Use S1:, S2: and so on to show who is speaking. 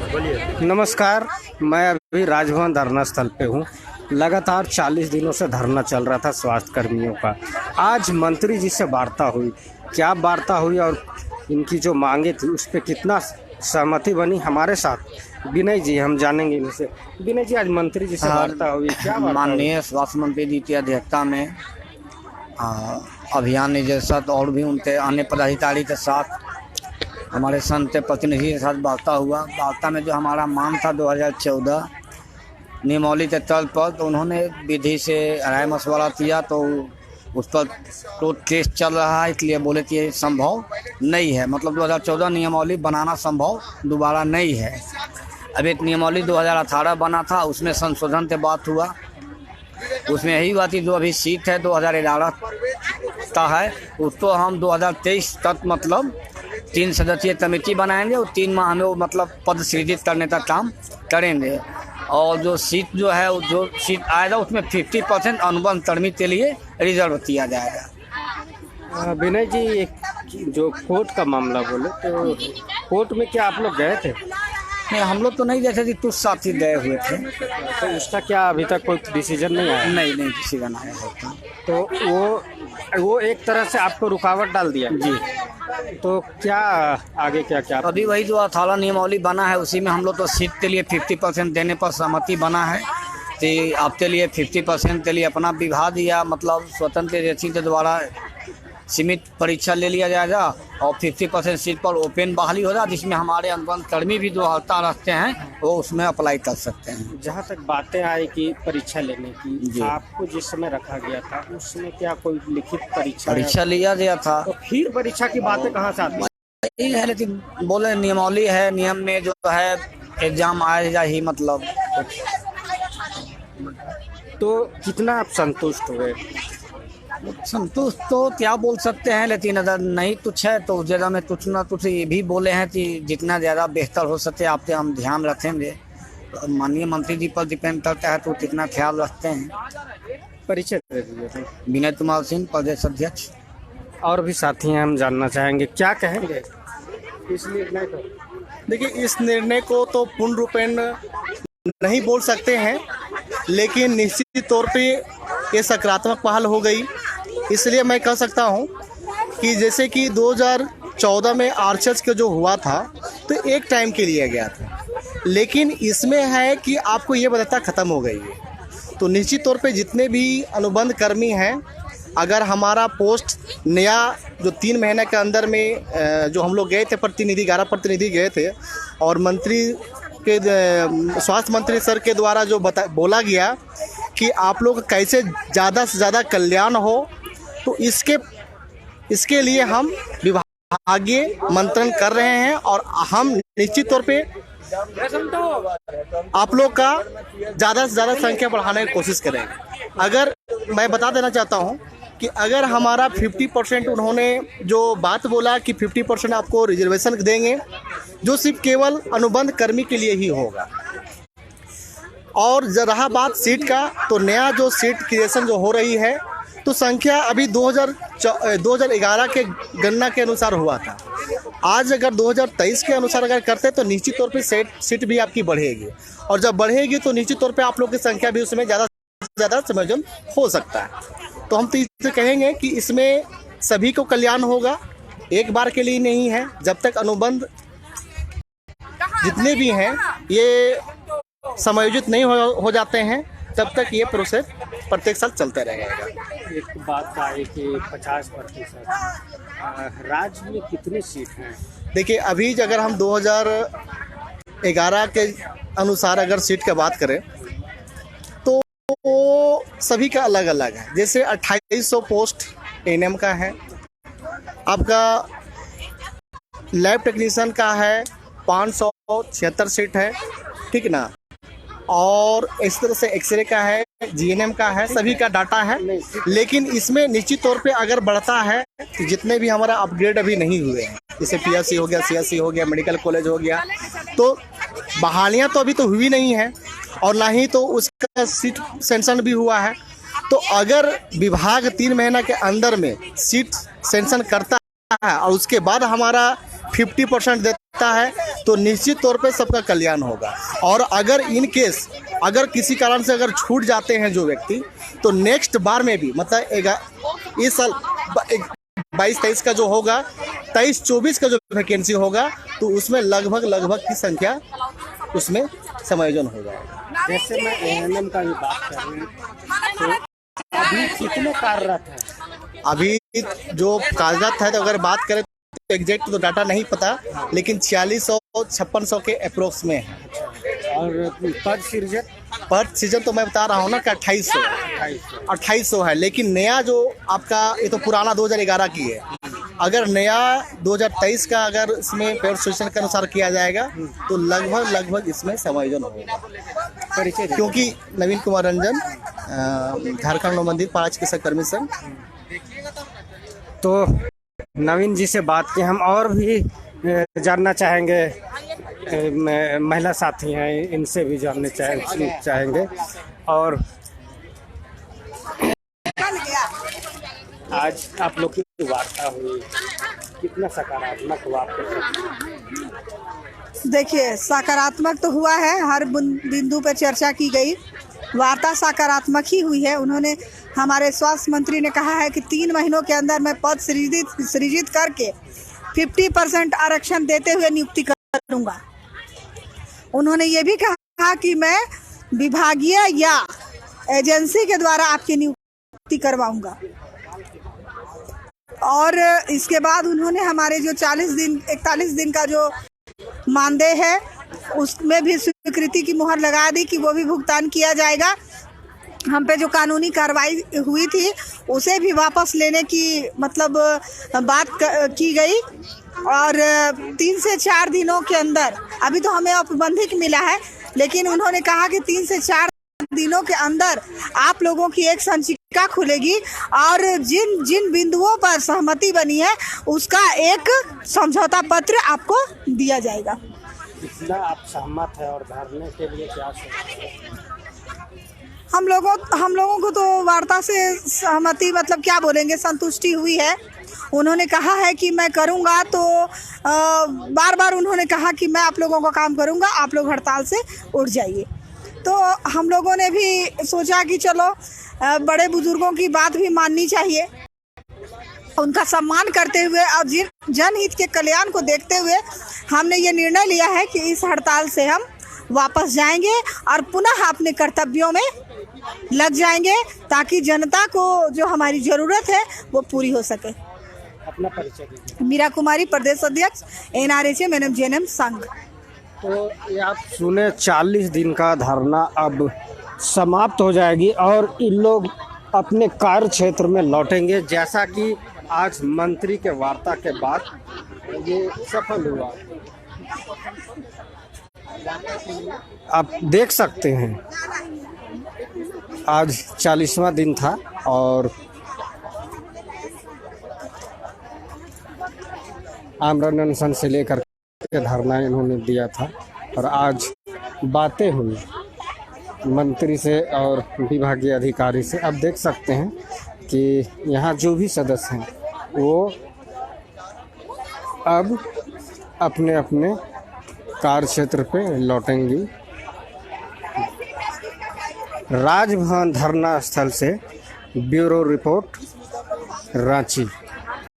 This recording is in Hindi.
S1: नमस्कार, मैं अभी राजभवन धरना स्थल पे हूँ। लगातार 40 दिनों से धरना चल रहा था स्वास्थ्य कर्मियों का। आज मंत्री जी से वार्ता हुई, क्या वार्ता हुई और इनकी जो मांगे थी उस पर कितना सहमति बनी। हमारे साथ विनय जी, हम जानेंगे इनसे। विनय जी, आज मंत्री जी से वार्ता हुई, क्या वार्ता हुई?
S2: माननीय स्वास्थ्य मंत्री जी की अध्यक्षता में अभियान निदेशक और भी उनके अन्य पदाधिकारी के साथ हमारे संत प्रतिनिधि के साथ वार्ता हुआ। वार्ता में जो हमारा मांग था 2014 नियमावली के तर्ज पर, तो उन्होंने विधि से राय मशवरा किया, तो उस पर तो केस चल रहा है, इसलिए बोले कि ये संभव नहीं है। मतलब 2014 नियमावली बनाना संभव दोबारा नहीं है। अब एक नियमावली 2018 बना था, उसमें संशोधन से बात हुआ। उसमें यही बात थी, जो अभी सीट है 2011 का है, उसको हम 2023 तक मतलब 3 सदस्यीय कमेटी बनाएंगे और 3 माह में वो मतलब पद सृजित करने का काम करेंगे। और जो सीट जो है, जो सीट आएगा उसमें 50% अनुबंध कर्मी के लिए रिजर्व किया जाएगा।
S1: विनय जी, एक जो कोर्ट का मामला बोले, तो कोर्ट में क्या आप लोग गए थे?
S2: नहीं, हम लोग तो नहीं जैसे कि कुछ साथी गए हुए थे।
S1: तो उसका क्या अभी तक कोई डिसीजन नहीं आया?
S2: नहीं डिसीजन आया है।
S1: तो वो एक तरह से आपको रुकावट डाल दिया
S2: जी।
S1: तो क्या आगे क्या
S2: अभी वही जो 18 नियमावली बना है, उसी में हम लोग तो सीट के लिए 50% देने पर सहमति बना है कि आपके लिए 50% के लिए अपना विभाग या मतलब स्वतंत्र एजेंसी के द्वारा सीमित परीक्षा ले लिया जाएगा और 50% सीट पर ओपन बहाली होगा, जिसमें हमारे अनुबंध कर्मी भी जो हड़ताल रखते हैं वो उसमें अप्लाई कर सकते हैं।
S1: जहाँ तक बातें आई कि परीक्षा लेने की, आपको जिस समय रखा गया था उसमें क्या कोई लिखित परीक्षा
S2: लिया गया था?
S1: तो फिर परीक्षा की बातें कहाँ से आती
S2: है? लेकिन बोले नियमावली है, नियम में जो है एग्जाम आएगा ही मतलब।
S1: तो कितना आप संतुष्ट हुए?
S2: संतुष्ट तो क्या बोल सकते हैं, लेकिन अगर नहीं कुछ है तो ज़्यादा में कुछ ना कुछ ये भी बोले हैं कि जितना ज़्यादा बेहतर हो सके आपसे हम ध्यान रखेंगे। तो माननीय मंत्री जी पर डिपेंड करता है तो कितना ख्याल रखते हैं।
S1: परिचय दे दीजिए।
S2: विनय कुमार सिंह, प्रदेश अध्यक्ष।
S1: और भी साथी हैं, हम जानना चाहेंगे, क्या कहेंगे इस निर्णय को?
S3: देखिए, इस निर्णय को तो पूर्ण रूपेण नहीं बोल सकते हैं, लेकिन निश्चित तौर पे ये सकारात्मक पहल हो गई। इसलिए मैं कह सकता हूँ कि जैसे कि 2014 में आर्चर्स का जो हुआ था तो एक टाइम के लिए गया था, लेकिन इसमें है कि आपको ये बदता ख़त्म हो गई है। तो निश्चित तौर पे जितने भी अनुबंध कर्मी हैं, अगर हमारा पोस्ट नया जो 3 महीने के अंदर में जो हम लोग गए थे प्रतिनिधि, 11 प्रतिनिधि गए थे, और मंत्री के स्वास्थ्य मंत्री सर के द्वारा जो बोला गया कि आप लोग कैसे ज़्यादा से ज़्यादा कल्याण हो, तो इसके लिए हम विभागीय मंत्रण कर रहे हैं और हम निश्चित तौर पे आप लोग का ज़्यादा से ज़्यादा संख्या बढ़ाने की कोशिश करेंगे। अगर मैं बता देना चाहता हूं कि अगर हमारा 50% उन्होंने जो बात बोला कि 50% आपको रिजर्वेशन देंगे, जो सिर्फ केवल अनुबंध कर्मी के लिए ही होगा। और रहा बात सीट का, तो नया जो सीट क्रिएशन जो हो रही है, तो संख्या अभी 2011 के गणना के अनुसार हुआ था। आज अगर 2023 के अनुसार अगर करते तो निश्चित तौर पे सीट भी आपकी बढ़ेगी, और जब बढ़ेगी तो निश्चित तौर पे आप लोग की संख्या भी उसमें ज़्यादा से ज़्यादा समायोजन हो सकता है। तो हम तो इससे कहेंगे कि इसमें सभी को कल्याण होगा, एक बार के लिए नहीं है। जब तक अनुबंध जितने भी हैं ये समायोजित नहीं हो जाते हैं, तब तक ये प्रोसेस प्रत्येक साल चलता रहेगा।
S1: एक बात का है कि 50% राज्य में कितनी सीट हैं?
S3: देखिए, अभी अगर हम 2011 के अनुसार अगर सीट की बात करें तो सभी का अलग अलग है। जैसे 2800 पोस्ट एएनएम का है, आपका लैब टेक्नीशियन का है 576 सीट है, ठीक ना। और इस तरह से एक्सरे का है, जीएनएम का है, सभी का डाटा है। लेकिन इसमें निश्चित तौर पे अगर बढ़ता है तो जितने भी हमारा अपग्रेड अभी नहीं हुए हैं, जैसे पीएससी हो गया, सीएससी हो गया, मेडिकल कॉलेज हो गया, तो बहालियां तो अभी तो हुई नहीं है और ना ही तो उसका सीट सेंक्शन भी हुआ है। तो अगर विभाग 3 महीना के अंदर में सीट सेंक्शन करता है और उसके बाद हमारा 50% देता है तो निश्चित तौर पे सबका कल्याण होगा। और अगर इन केस अगर किसी कारण से अगर छूट जाते हैं जो व्यक्ति, तो नेक्स्ट बार में भी मतलब इस साल 22-23 का जो होगा, 23-24 का जो वैकेंसी होगा, तो उसमें लगभग की संख्या उसमें समायोजन हो जाएगा।
S1: जैसे मैं एएनएम का भी बात करूँ तो अभी कितने कार्यरत हैं?
S3: अभी जो कागजात है तो अगर बात करें तो एग्जैक्ट तो डाटा नहीं पता, लेकिन 4600-5600 के अप्रोक्स में है।
S1: और पद
S3: सीजन तो मैं बता रहा हूँ ना कि 2800 है। लेकिन नया जो आपका ये तो पुराना 2011 की है, अगर नया 2023 का अगर इसमें पेड सेशन के अनुसार किया जाएगा तो लगभग इसमें समायोजन होगा। क्योंकि नवीन कुमार रंजन, झारखंड नव मंदिर पारा चिकित्सा कर्मी संघ।
S1: तो नवीन जी से बात की, हम और भी जानना चाहेंगे, महिला साथी हैं इनसे भी जानने चाहेंगे। और आज आप लोग की वार्ता हुई, कितना सकारात्मक वार्ता?
S4: देखिए, सकारात्मक तो हुआ है, हर बिंदु पर चर्चा की गई, वार्ता सकारात्मक ही हुई है। उन्होंने, हमारे स्वास्थ्य मंत्री ने कहा है कि 3 महीनों के अंदर मैं पद सृजित करके 50% आरक्षण देते हुए नियुक्ति करूंगा। उन्होंने ये भी कहा कि मैं विभागीय या एजेंसी के द्वारा आपकी नियुक्ति करवाऊंगा। और इसके बाद उन्होंने हमारे जो 41 दिन का जो मानदेय है उसमें भी स्वीकृति की मुहर लगा दी कि वो भी भुगतान किया जाएगा। हम पे जो कानूनी कार्रवाई हुई थी उसे भी वापस लेने की मतलब बात की गई। और 3 से 4 दिनों के अंदर, अभी तो हमें औपबंधिक मिला है, लेकिन उन्होंने कहा कि 3 से 4 दिनों के अंदर आप लोगों की एक संचिका खुलेगी और जिन बिंदुओं पर सहमति बनी है उसका एक समझौता पत्र आपको दिया जाएगा।
S1: इतना आप सहमत है और धरने के लिए क्या सोचते हैं?
S4: हम लोगों को तो वार्ता से सहमति मतलब क्या बोलेंगे, संतुष्टि हुई है। उन्होंने कहा है कि मैं करूंगा, तो बार बार उन्होंने कहा कि मैं आप लोगों का काम करूंगा, आप लोग हड़ताल से उठ जाइए। तो हम लोगों ने भी सोचा कि चलो बड़े बुजुर्गों की बात भी माननी चाहिए, उनका सम्मान करते हुए और जनहित के कल्याण को देखते हुए हमने ये निर्णय लिया है कि इस हड़ताल से हम वापस जाएंगे और पुनः अपने कर्तव्यों में लग जाएंगे, ताकि जनता को जो हमारी ज़रूरत है वो पूरी हो सके।
S1: अपना परिचय दीजिए।
S4: मीरा कुमारी, प्रदेश अध्यक्ष NRHM NMJNM संघ।
S1: तो ये आप सुने, 40 दिन का धरना अब समाप्त हो जाएगी और इन लोग अपने कार्य क्षेत्र में लौटेंगे, जैसा कि आज मंत्री के वार्ता के बाद ये सफल हुआ। आप देख सकते हैं आज 40वां दिन था और आमरण अनशन से लेकर के धरना इन्होंने दिया था और आज बातें हुई मंत्री से और विभागीय अधिकारी से। अब देख सकते हैं कि यहाँ जो भी सदस्य हैं वो अब अपने अपने कार्य क्षेत्र पे लौटेंगी। राजभवन धरना स्थल से ब्यूरो रिपोर्ट, रांची।